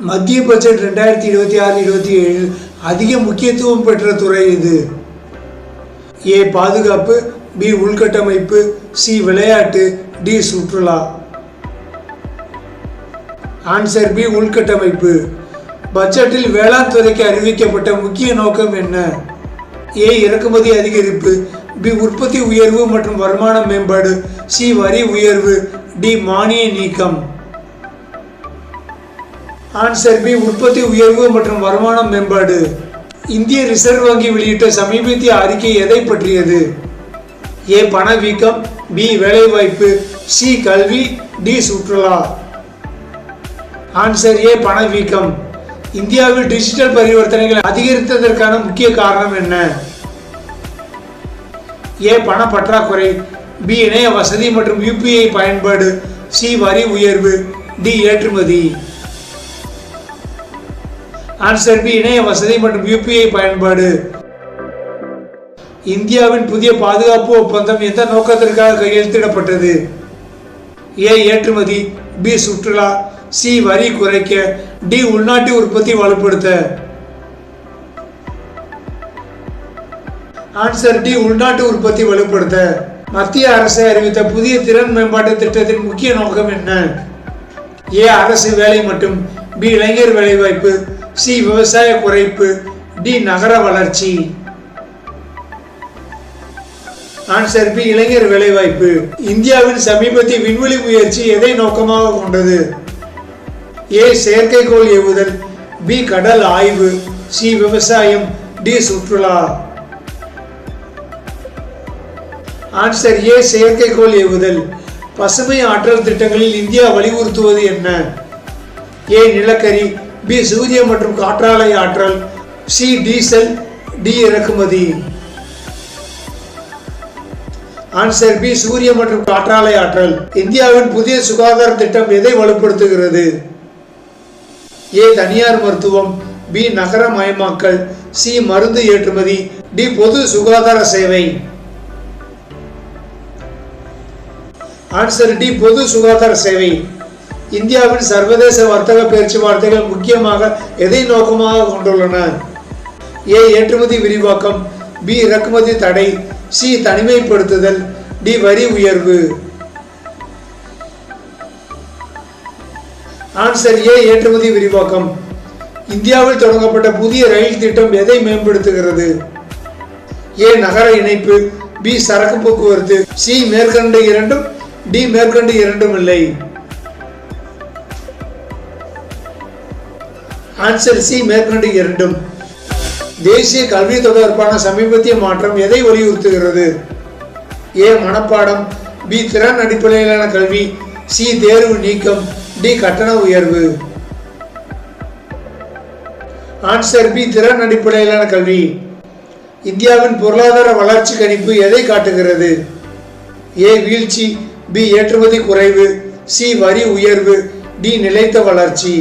மத்திய பட்ஜெட் 2026-27 அதிக முக்கியத்துவம் பெற்ற துறை இது. ஏ பாதுகாப்பு, பி உள்கட்டமைப்பு, சி விளையாட்டு, டி சுற்றுலா. ஆன்சர் பி உள்கட்டமைப்பு. பட்ஜெட்டில் வேளாண் துறைக்கு அறிவிக்கப்பட்ட முக்கிய நோக்கம் என்ன? ஏ இறக்குமதி அதிகரிப்பு, பி உற்பத்தி உயர்வு மற்றும் வருமான மேம்பாடு, சி வரி உயர்வு, டி மானிய நீக்கம். ஆன்சர் பி உற்பத்தி உயர்வு மற்றும் வருமான மேம்பாடு. இந்திய ரிசர்வ் வங்கி வெளியிட்ட சமீபத்திய அறிக்கை எதை பற்றியது? ஏ பணவீக்கம், பி வேலைவாய்ப்பு, சி கல்வி, டி சுற்றுலா. ஆன்சர் ஏ பணவீக்கம். இந்தியாவில் டிஜிட்டல் பரிவர்த்தனைகள் அதிகரித்ததற்கான முக்கிய காரணம் என்ன? ஏ பண பற்றாக்குறை, பி இணைய வசதி மற்றும் யூபிஐ பயன்பாடு, சி வரி உயர்வு, டி ஏற்றுமதி. ஆன்சர் பி இணைய வசதி மற்றும் யூபிஐ பயன்பாடு. இந்தியாவின் புதிய பாதுகாப்பு ஒப்பந்தம் எந்த நோக்கத்திற்காக கையெழுத்திடப்பட்டது? ஏ ஏற்றுமதி, பி சுற்றுலா, சி வரி குறைக்க, டி உள்நாட்டு உற்பத்தி வலுப்படுத்த. ஆன்சர் டி உள்நாட்டு உற்பத்தி வலுப்படுத்த. மத்திய அரசு அறிவித்த புதிய திறன் மேம்பாட்டு திட்டத்தின் முக்கிய நோக்கம் என்ன? ஏ அரசு வேலை மற்றும், பி இளைஞர் வேலைவாய்ப்பு, சி விவசாய குறைப்பு, டி நகர வளர்ச்சி. ஆன்சர் பி இளைஞர் வேலைவாய்ப்பு. இந்தியாவின் சமீபத்திய விண்வெளி முயற்சி எதை நோக்கமாக கொண்டது? ஏ செயற்கைக்கோள் ஏவுதல், பி கடல் ஆய்வு, சி விவசாயம், டி சுற்றுலா. ஆன்சர் ஏ செயற்கைக்கோள் ஏவுதல். பசுமை ஆற்றல் திட்டங்களில் இந்தியா வலியுறுத்துவது என்ன? ஏ நிலக்கரி, பி சூரிய மற்றும் காற்றாலை ஆற்றல், சி டீசல், டி இறக்குமதி. ஆன்சர் பி சூரிய மற்றும் காற்றாலை ஆற்றல். இந்தியாவின் புதிய சுகாதார திட்டம் எதை வலுப்படுத்துகிறது? ஏ தனியார் மருத்துவம், பி நகரமயமாக்கல், சி மருந்து ஏற்றுமதி, டி பொது சுகாதார சேவை. ஆன்சர் டி பொது சுகாதார சேவை. இந்தியாவின் சர்வதேச வர்த்தக பேச்சுவார்த்தைகள் முக்கியமாக எதை நோக்கமாக கொண்டுள்ளன? ஏ ஏற்றுமதி விரிவாக்கம், பி இறக்குமதி தடை, சி தனிமைப்படுத்துதல், டி வரி உயர்வு. ஆன்சர் ஏ ஏற்றுமதி விரிவாக்கம். இந்தியாவில் தொடங்கப்பட்ட புதிய ரயில் திட்டம் எதை மேம்படுத்துகிறது? ஏ நகர இணைப்பு, பி சரக்கு போக்குவரத்து, சி மேற்கண்ட இரண்டும், டி மேற்கண்ட இரண்டும் இல்லை. ஆன்சர் சி மேற்கண்ட இரண்டும். தேசிய கல்வி தொடர்பான சமீபத்திய மாற்றம் எதை வலியுறுத்துகிறது? ஏ மனப்பாடம், பி திறன் அடிப்படையிலான கல்வி, சி தேர்வு நீக்கம், டி கட்டண உயர்வு. ஆன்சர் பி திறன் அடிப்படையிலான கல்வி. இந்தியாவின் பொருளாதார வளர்ச்சி கணிப்பு எதை காட்டுகிறது? ஏ வீழ்ச்சி, பி ஏற்றுமதி குறைவு, சி வரி உயர்வு, டி நிலைத்த வளர்ச்சி.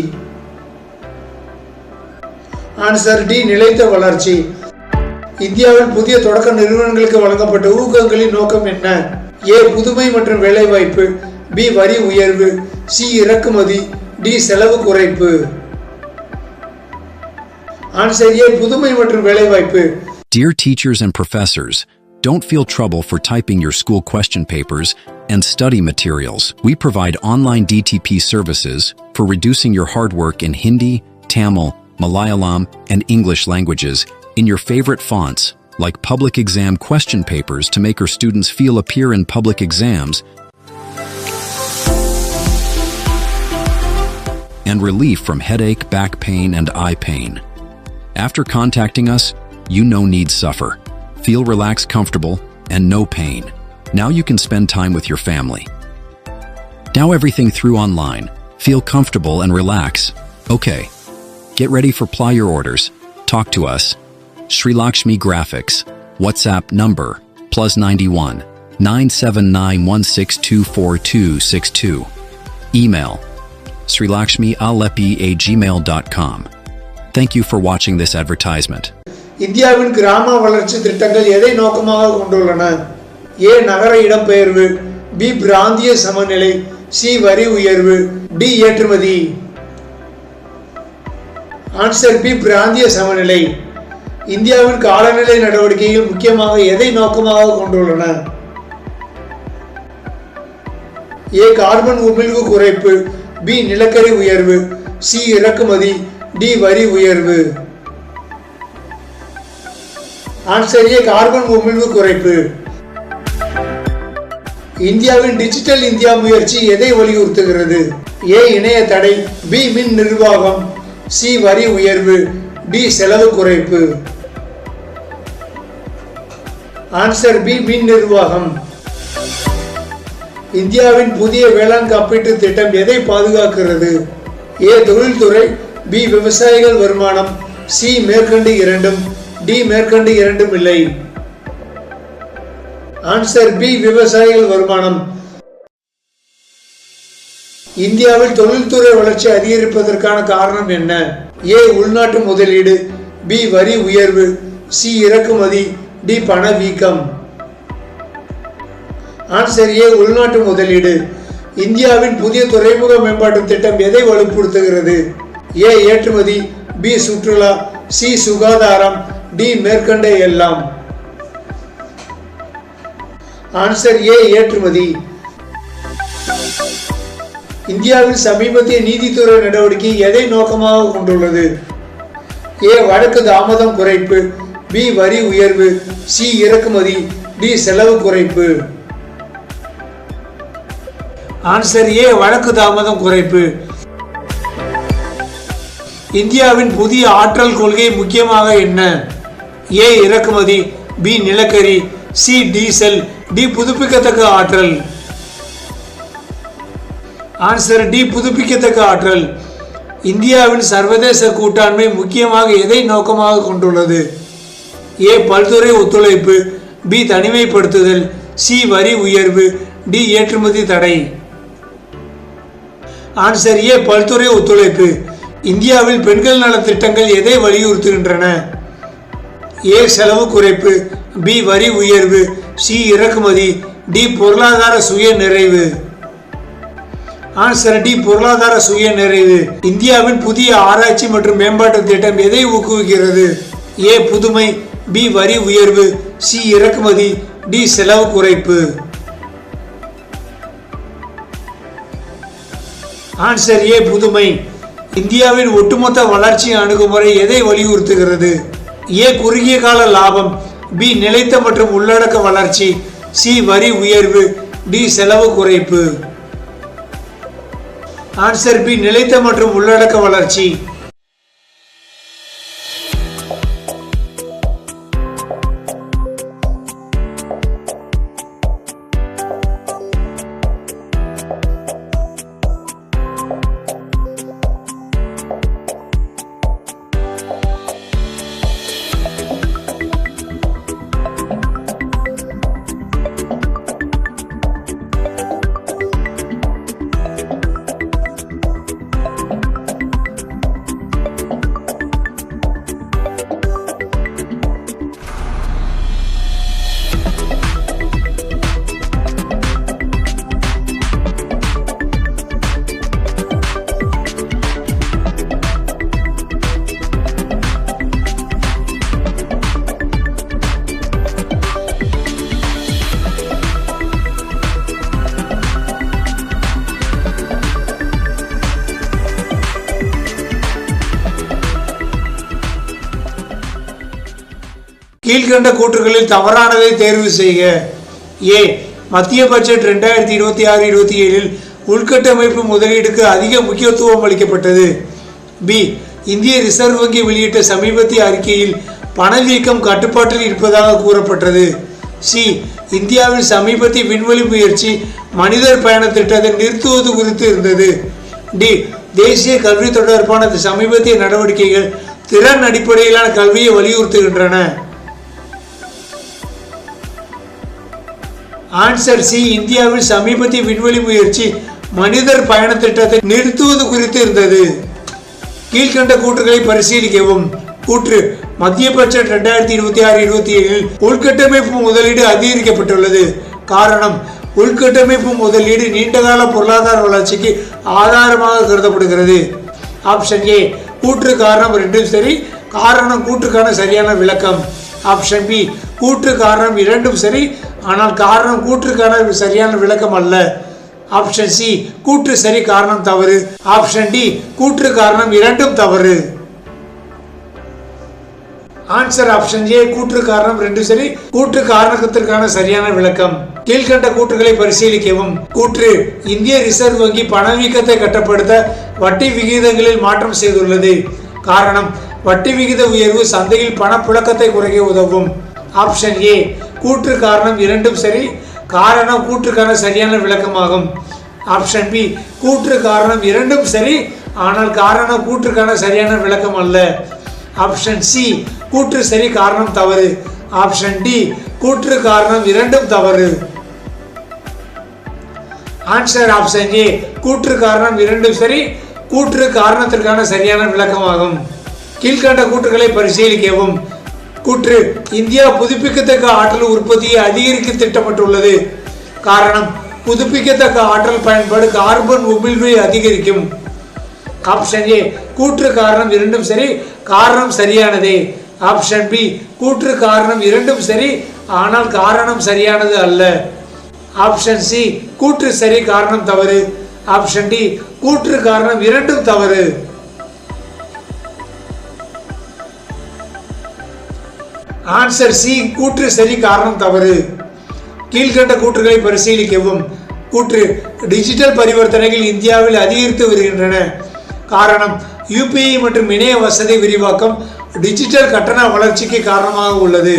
ஆன்சர் டி நிலைத்த வளர்ச்சி. இந்தியாவில் புதிய தொடக்க நிறுவனங்களுக்கு வழங்கப்பட்ட ஊக்கங்களின் நோக்கம் என்ன? ஏ புதுமை மற்றும் வேலைவாய்ப்பு, பி வரி உயர்வு, சி இறக்குமதி, டி செலவு குறைப்பு. ஆன்சர் ஏ புதுமை மற்றும் வேலைவாய்ப்பு. Dear teachers and professors, don't feel trouble for typing your school question papers and study materials. We provide online DTP services for reducing your hard work in Hindi, Tamil, Malayalam, and English languages in your favorite fonts, like public exam question papers to make our students feel appear in public exams, and relief from headache, back pain, and eye pain. After contacting us, you no need suffer. Feel relaxed, comfortable, and no pain. Now you can spend time with your family. Now everything through online. Feel comfortable and relax. Okay. Get ready for apply your orders. Talk to us. Sri Lakshmi Graphics. WhatsApp number +91 97916242262. Email srilakshmi@gmail.com. Thank you for watching this advertisement. இந்தியாவின் கிராம வளர்ச்சி திட்டங்கள் எதை நோக்கமாக கொண்டுள்ளன? ஏ நகர இடம்பெயர்வு, B பிராந்திய சமநிலை, சி வரி உயர்வு, டி ஏற்றுமதி. ஆன்சர் பி பிராந்திய சமநிலை. இந்தியாவின் காலநிலை நடவடிக்கைகள் முக்கியமாக எதை நோக்கமாக கொண்டுள்ளன? ஏ கார்பன் உமிழ்வு குறைப்பு, பி நிலக்கரி உயர்வு, சி இறக்குமதி, டி வரி உயர்வு. ஆன்சர் ஏ கார்பன் உமிழ்வு குறைப்பு. இந்தியாவின் டிஜிட்டல் இந்தியா முயற்சி எதை வலியுறுத்துகிறது? ஏ இணைய தடை, பி மின் நிர்வாகம், சி வரி உயர்வு, டி செலவு குறைப்பு. ஆன்சர் பி மின் நிர்வாகம். இந்தியாவின் புதிய வேளாண் காப்பீட்டு திட்டம் எதை பாதுகாக்கிறது? ஏ தொழில்துறை, பி விவசாயிகள் வருமானம், சி மேற்கண்டு இரண்டும், டி மேற்கண்டு இரண்டும் இல்லை. ஆன்சர் பி விவசாயிகள் வருமானம். இந்தியாவில் தொழில்துறை வளர்ச்சி அதிகரிப்பதற்கான காரணம் என்ன? ஏ உள்நாட்டு முதலீடு, பி வரி உயர்வு, சி இறக்குமதி, டி பணவீக்கம். ஆன்சர் ஏ உள்நாட்டு முதலீடு. இந்தியாவின் புதிய துறைமுக மேம்பாட்டு திட்டம் எதை வலுப்படுத்துகிறது? ஏ ஏற்றுமதி, பி சுற்றுலா, சி சுகாதாரம், டி மேற்கண்ட எல்லாம். ஆன்சர் ஏ ஏற்றுமதி. இந்தியாவில் சமீபத்திய நீதித்துறை நடவடிக்கை எதை நோக்கமாக கொண்டுள்ளது? ஏ வழக்கு தாமதம் குறைப்பு, பி வரி உயர்வு, சி இறக்குமதி, டி செலவு குறைப்பு. ஆன்சர் ஏ வழக்கு தாமதம் குறைப்பு. இந்தியாவின் புதிய ஆற்றல் கொள்கை முக்கியமாக என்ன? ஏ இறக்குமதி, பி நிலக்கரி, சி டீசல், டி புதுப்பிக்கத்தக்க ஆற்றல். ஆன்சர் டி புதுப்பிக்கத்தக்க ஆற்றல். இந்தியாவின் சர்வதேச கூட்டாண்மை முக்கியமாக எதை நோக்கமாக கொண்டுள்ளது? ஏ பல்துறை ஒத்துழைப்பு, பி தனிமைப்படுத்துதல், சி வரி உயர்வு, டி ஏற்றுமதி தடை. ஆன்சர் ஏ பல்துறை ஒத்துழைப்பு. இந்தியாவில் பெண்கள் நல திட்டங்கள் எதை வலியுறுத்துகின்றன? ஏ செலவு குறைப்பு, பி வரி உயர்வு, சி இறக்குமதி, டி பொருளாதார சுய நிறைவு. ஆன்சர் டி பொருளாதார சுய நிறைவு. இந்தியாவின் புதிய ஆராய்ச்சி மற்றும் மேம்பாட்டு திட்டம் எதை ஊக்குவிக்கிறது? ஏ புதுமை, பி வரி உயர்வு, சி இறக்குமதி, டி செலவு குறைப்பு. ஆன்சர் ஏ புதுமை. இந்தியாவின் ஒட்டுமொத்த வளர்ச்சி அணுகுமுறை எதை வலியுறுத்துகிறது? ஏ குறுகிய கால லாபம், பி நிலைத்த மற்றும் உள்ளடக்க வளர்ச்சி, சி வரி உயர்வு, டி செலவு குறைப்பு. ஆன்சர் பி நிலைத்த மற்றும் உள்ளடக்க வளர்ச்சி. கீழ்கண்ட கூற்றுகளில் தவறானதை தேர்வு செய்க. ஏ மத்திய பட்ஜெட் 2026-27 உள்கட்டமைப்பு முதலீடுக்கு அதிக முக்கியத்துவம் அளிக்கப்பட்டது. பி இந்திய ரிசர்வ் வங்கி வெளியிட்ட சமீபத்திய அறிக்கையில் பணவீக்கம் கட்டுப்பாட்டில் இருப்பதாக கூறப்பட்டது. சி இந்தியாவில் சமீபத்திய விண்வெளி முயற்சி மனிதர் பயண திட்டத்தை நிறுத்துவது குறித்து இருந்தது. டி தேசிய கல்வி தொடர்பான சமீபத்திய நடவடிக்கைகள் திறன் அடிப்படையிலான கல்வியை வலியுறுத்துகின்றன. ஆன்சர் சி இந்தியாவில் சமீபத்திய விண்வெளி முயற்சி மனிதர் பயண திட்டத்தை நிறுத்துவது குறித்து இருந்தது. கீழ்கண்ட கூற்றுகளை பரிசீலிக்கவும். கூற்று மத்திய பட்ஜெட் 2026-27 உள்கட்டமைப்பு முதலீடு அதிகரிக்கப்பட்டுள்ளது. காரணம் உள்கட்டமைப்பு முதலீடு நீண்டகால பொருளாதார வளர்ச்சிக்கு ஆதாரமாக கருதப்படுகிறது. ஆப்ஷன் ஏ கூற்று காரணம் ரெண்டும் சரி, காரணம் கூற்றுக்கான சரியான விளக்கம். ஆப்ஷன் பி கூற்று காரணம் இரண்டும் சரி, ஆனால் காரணம் கூற்றுக்கான சரியான விளக்கம் அல்ல. ஆப்ஷன் சி கூற்று சரி காரணம் தவறு. ஆப்ஷன் டி கூற்று காரணம் இரண்டும் தவறு. ஆன்சர் ஆப்ஷன் ஏ கூற்று காரணம் ரெண்டும் சரி, கூற்று காரணத்திற்கான சரியான விளக்கம். கீழ்கண்ட கூற்றுகளை பரிசீலிக்கவும். கூற்று இந்திய ரிசர்வ் வங்கி பணவீக்கத்தை கட்டுப்படுத்த வட்டி விகிதங்களில் மாற்றம் செய்துள்ளது. காரணம் வட்டி விகித உயர்வு சந்தையில் பணப்புழக்கத்தை குறைக்க உதவும். ஆப்ஷன் ஏ கூற்று காரணம் இரண்டும் சரி, காரணம் கூற்றுக்கான சரியான விளக்கமாகும். ஆப்ஷன் பி கூற்று காரணம் இரண்டும் சரி, ஆனால் காரணம் கூற்றுக்கான சரியான விளக்கம் அல்ல. ஆப்ஷன் சி கூற்று சரி காரணம் தவறு. ஆப்ஷன் டி கூற்று காரணம் இரண்டும் தவறு. ஆன்சர் ஆப்ஷன் ஏ கூற்று காரணம் இரண்டும் சரி, கூற்று காரணத்திற்கான சரியான விளக்கமாகும். கீழ்கண்ட கூற்றுகளை பரிசீலிக்கவும். கூற்று இந்தியா புதுப்பிக்கத்தக்க ஆற்றல் உற்பத்தியை அதிகரிக்க திட்டமிட்டுள்ளது. காரணம் புதுப்பிக்கத்தக்க ஆற்றல் பயன்பாடு கார்பன் உமிழ்வை அதிகரிக்கும். ஆப்ஷன் ஏ கூற்று காரணம் இரண்டும் சரி, காரணம் சரியானதே. ஆப்ஷன் பி கூற்று காரணம் இரண்டும் சரி, ஆனால் காரணம் சரியானது அல்ல. ஆப்ஷன் சி கூற்று சரி காரணம் தவறு. ஆப்ஷன் டி கூற்று காரணம் இரண்டும் தவறு. ஆன்சர் சி கூற்று சரி காரணம் தவறு. கீழ்கண்ட கூற்றுகளை பரிசீலிக்கவும். கூற்று டிஜிட்டல் பரிவர்த்தனைகள் இந்தியாவில் அதிகரித்து வருகின்றன. காரணம் யூபிஐ மற்றும் இணைய வசதி விரிவாக்கம் டிஜிட்டல் கட்டண வளர்ச்சிக்கு காரணமாக உள்ளது.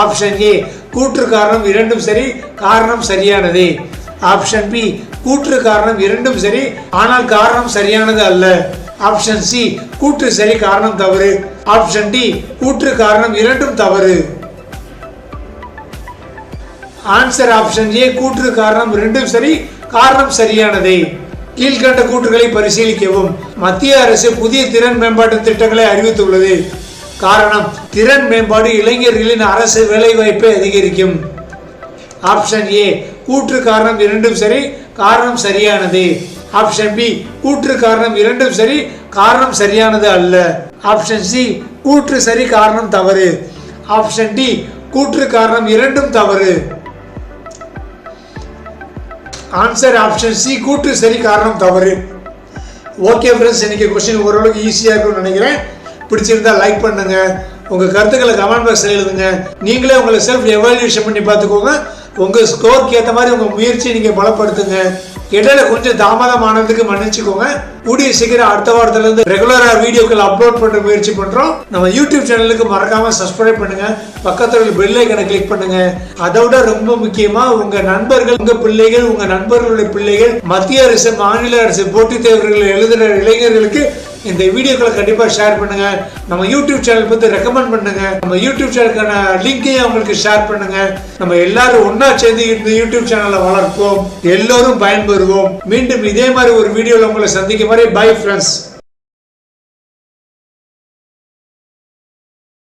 ஆப்ஷன் ஏ கூற்று காரணம் இரண்டும் சரி, காரணம் சரியானதே. ஆப்ஷன் பி கூற்று காரணம் இரண்டும் சரி, ஆனால் காரணம் சரியானது அல்ல. ஆப்ஷன் சி கூற்று சரி காரணம் தவறு. ஆப்ஷன் டி கூற்று காரணம் இரண்டும் தவறு. ஆன்சர் ஆப்ஷன் ஏ கூற்று காரணம் இரண்டும் சரி, காரணம் சரியானதே. கீழ்கண்ட கூற்றுகளை பரிசீலிக்கவும். மத்திய அரசு புதிய திறன் மேம்பாட்டு திட்டங்களை அறிவித்துள்ளது. காரணம் திறன் மேம்பாடு இளைஞர்களின் அரசு வேலை வாய்ப்பை அதிகரிக்கும். ஆப்ஷன் ஏ கூற்று காரணம் இரண்டும் சரி, காரணம் சரியானதே. ஆப்ஷன் பி கூற்று காரணம் இரண்டும் சரி, காரணம் சரியானது அல்ல. ஆப்ஷன் சி கூற்று சரி காரணம் தவறு. ஆப்ஷன் டி கூற்று காரணம் இரண்டும் தவறு. ஆன்சர் ஆப்ஷன் சி கூற்று சரி காரணம் தவறு. ஓகே ஃப்ரெண்ட்ஸ், இன்னைக்கு கொஸ்டின் ஓரளவுக்கு ஈஸியாக இருக்கும்னு நினைக்கிறேன். பிடிச்சிருந்தா லைக் பண்ணுங்க, உங்க கருத்துக்களை கமெண்ட் பாக்ஸில் எழுதுங்க. நீங்களே உங்களை செல்ஃப் எவாலுவேஷன் பண்ணி பார்த்துக்கோங்க. உங்க ஸ்கோருக்கு ஏற்ற மாதிரி உங்க முயற்சியை நீங்க பலப்படுத்துங்க. இடையில கொஞ்சம் தாமதமானதுக்கு மன்னிச்சுக்கோங்க. கூடிய சீக்கிரம் அடுத்த வாரத்துல இருந்து ரெகுலரா வீடியோக்கள் அப்லோட் பண்ற முயற்சி பண்றோம். நம்ம யூடியூப் சேனலுக்கு மறக்காம சப்ஸ்கிரைப் பண்ணுங்க, பக்கத்துல பெல் ஐகானை கிளிக் பண்ணுங்க. அதோட ரொம்ப முக்கியமா உங்க நண்பர்கள், உங்க பிள்ளைகள், உங்க நண்பர்களுடைய பிள்ளைகள் மத்திய அரசு, மாநில அரசு போட்டித் தேர்வுகள் எழுதுகிற இளைஞர்களுக்கு இந்த வீடியோக்களை கண்டிப்பா ஷேர் பண்ணுங்க. நம்ம யூடியூப் சேனல் பத்தி ரெக்கமெண்ட் பண்ணுங்க. நம்ம யூடியூப் சேனலுக்கான லிங்கையும் அவங்களுக்கு ஷேர் பண்ணுங்க. நம்ம எல்லாரும் ஒன்னா சேர்ந்து இந்த யூடியூப் சேனலை வளர்ப்போம், எல்லோரும் பயன்பெறுவோம். மீண்டும் இதே மாதிரி ஒரு வீடியோல உங்களை சந்திக்கும் வரை பை ஃப்ரெண்ட்ஸ்.